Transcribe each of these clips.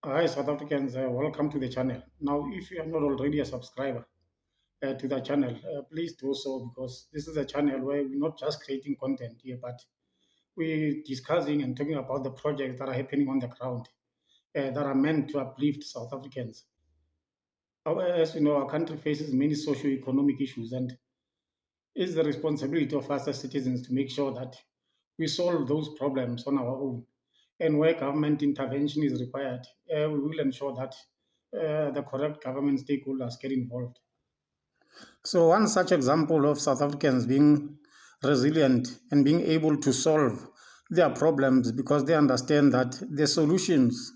Hi, South Africans. Welcome to the channel. Now, if you are not already a subscriber to the channel, please do so because this is a channel where we're not just creating content here, but we're discussing and talking about the projects that are happening on the ground that are meant to uplift South Africans. As you know, our country faces many socio-economic issues, and it's the responsibility of us as citizens to make sure that we solve those problems on our own. And where government intervention is required, we will ensure that the correct government stakeholders get involved. So, one such example of South Africans being resilient and being able to solve their problems because they understand that the solutions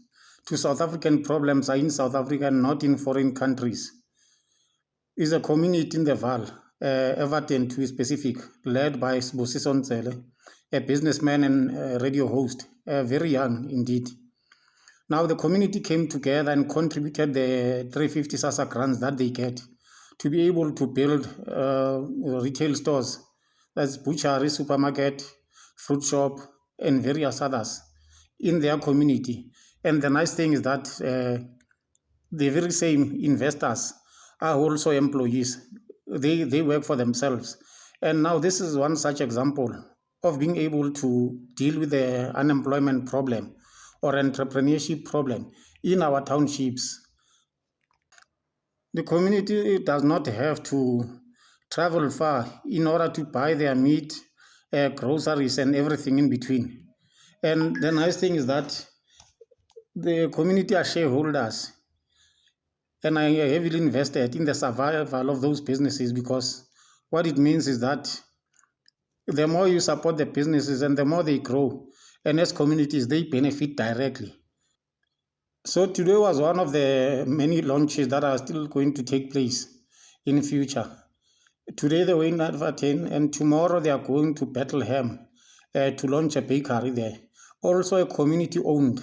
to South African problems are in South Africa and not in foreign countries is a community in the Val, Evaton to be specific, led by Sbusiso Nsele, a businessman and radio host, very young indeed. Now the community came together and contributed the 350 SASSA grants that they get to be able to build retail stores, that's butchery, supermarket, fruit shop, and various others in their community. And the nice thing is that the very same investors are also employees. They work for themselves. And now this is one such example of being able to deal with the unemployment problem or entrepreneurship problem in our townships. The community does not have to travel far in order to buy their meat, groceries, and everything in between. And the nice thing is that the community are shareholders, and I heavily invested in the survival of those businesses because what it means is that the more you support the businesses and the more they grow, and as communities, they benefit directly. So today was one of the many launches that are still going to take place in future. Today they were in Evaton, and tomorrow they are going to Bethlehem to launch a bakery there. Also a community-owned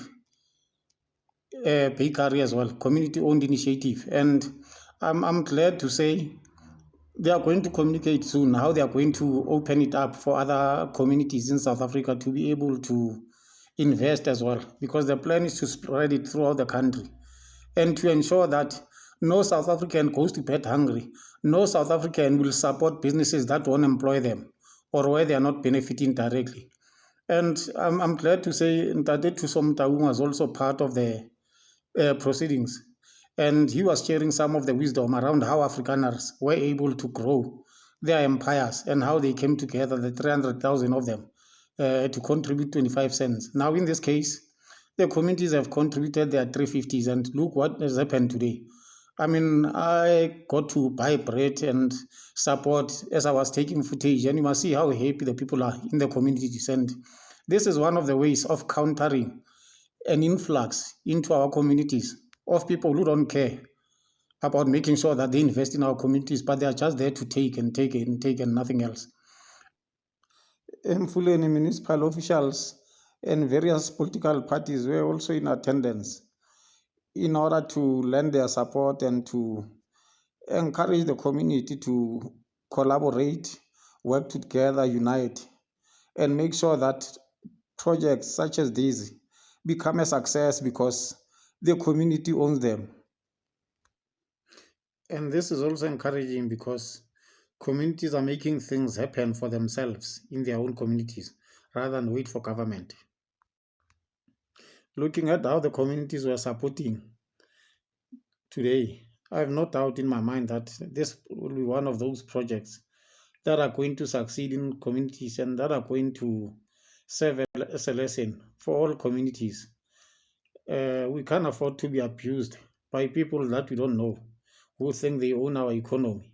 bakery as well, community-owned initiative. And I'm glad to say they are going to communicate soon how they are going to open it up for other communities in South Africa to be able to invest as well, because the plan is to spread it throughout the country and to ensure that no South African goes to bed hungry. No South African will support businesses that won't employ them or where they are not benefiting directly. And I'm glad to say Ntate Thuso Mtaung was also part of the proceedings. And he was sharing some of the wisdom around how Afrikaners were able to grow their empires and how they came together, the 300,000 of them, to contribute 25 cents. Now, in this case, the communities have contributed their 350s, and look what has happened today. I mean, I got to buy bread and support as I was taking footage, and you must see how happy the people are in the communities. And this is one of the ways of countering an influx into our communities of people who don't care about making sure that they invest in our communities, but they are just there to take and take and take and nothing else. Mfuleni municipal officials and various political parties were also in attendance in order to lend their support and to encourage the community to collaborate, work together, unite, and make sure that projects such as these become a success because the community owns them. And this is also encouraging because communities are making things happen for themselves in their own communities rather than wait for government. Looking at how the communities were supporting today, I have no doubt in my mind that this will be one of those projects that are going to succeed in communities and that are going to serve as a lesson for all communities. We can't afford to be abused by people that we don't know, who think they own our economy.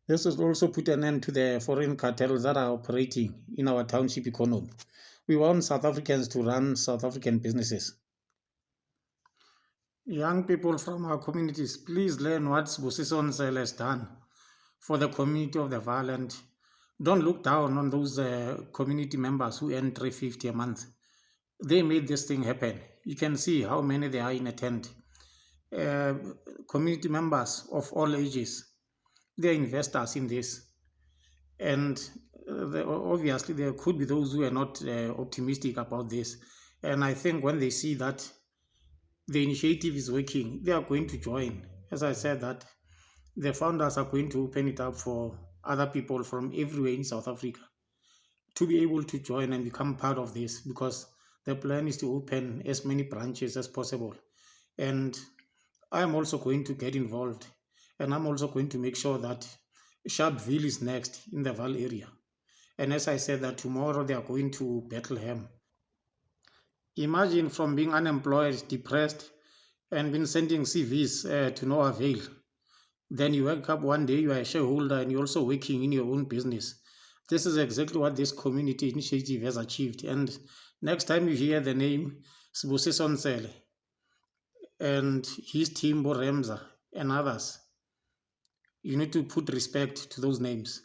This will also put an end to the foreign cartels that are operating in our township economy. We want South Africans to run South African businesses. Young people from our communities, please learn what Sbusiso Nsele has done for the community of the Val, and don't look down on those community members who earn 350 a month. They made this thing happen. You can see how many they are in a tent. Community members of all ages, they are investors in this. And obviously there could be those who are not optimistic about this. And I think when they see that the initiative is working, they are going to join. As I said, that the founders are going to open it up for other people from everywhere in South Africa to be able to join and become part of this, because the plan is to open as many branches as possible. And I'm also going to get involved, and I'm also going to make sure that Sharpeville is next in the Val area. And as I said, that tomorrow they are going to Bethlehem. Imagine from being unemployed, depressed, and been sending CVs to no avail. Then you wake up one day, you are a shareholder and you're also working in your own business. This is exactly what this community initiative has achieved. And next time you hear the name Sbusiso Nsele and his team, Boremza, and others, you need to put respect to those names.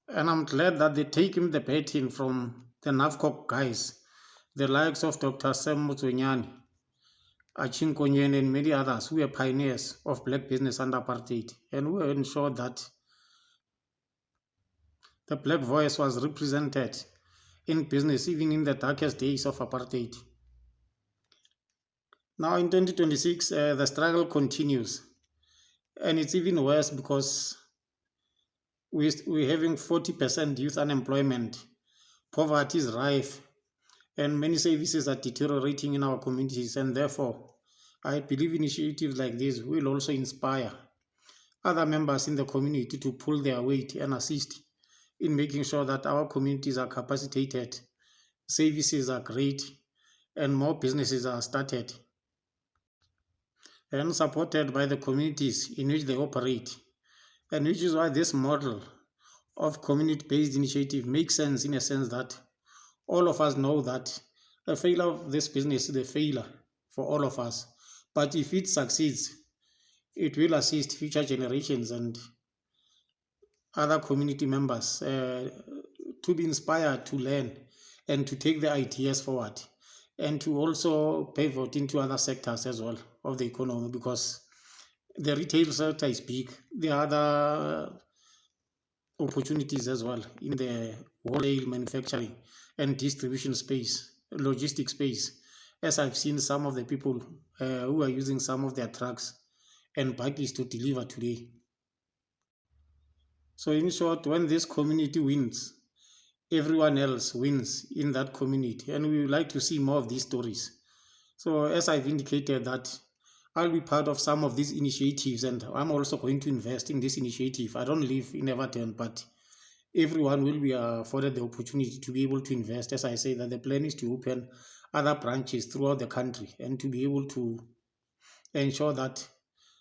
And I'm glad that they take him the baton from the NAVCOC guys, the likes of Dr. Sam Mutswenyane, Achin Konyen, and many others who were pioneers of black business under apartheid, and who ensured that the black voice was represented in business even in the darkest days of apartheid. Now in 2026, the struggle continues, and it's even worse because we're having 40% youth unemployment, poverty is rife, and many services are deteriorating in our communities. And therefore, I believe initiatives like this will also inspire other members in the community to pull their weight and assist in making sure that our communities are capacitated, services are great, and more businesses are started and supported by the communities in which they operate. And which is why this model of community-based initiative makes sense, in a sense that all of us know that the failure of this business is a failure for all of us. But if it succeeds, it will assist future generations and other community members to be inspired to learn and to take the ideas forward, and to also pivot into other sectors as well of the economy, because the retail sector is big. There are other opportunities as well in the wholesale manufacturing and distribution space, logistic space, as I've seen some of the people who are using some of their trucks and buggies to deliver today. So in short, when this community wins, everyone else wins in that community, and we would like to see more of these stories. So as I've indicated, that I'll be part of some of these initiatives, and I'm also going to invest in this initiative. I don't live in Evaton, but everyone will be afforded the opportunity to be able to invest. As I say, that the plan is to open other branches throughout the country and to be able to ensure that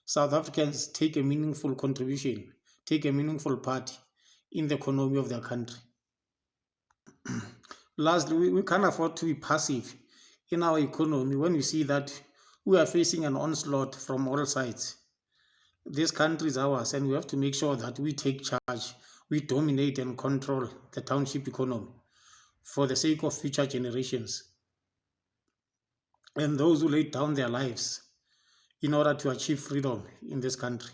South Africans take a meaningful contribution, take a meaningful part in the economy of their country. Lastly, we can't afford to be passive in our economy when we see that we are facing an onslaught from all sides. This country is ours, and we have to make sure that we take charge, we dominate and control the township economy for the sake of future generations and those who laid down their lives in order to achieve freedom in this country.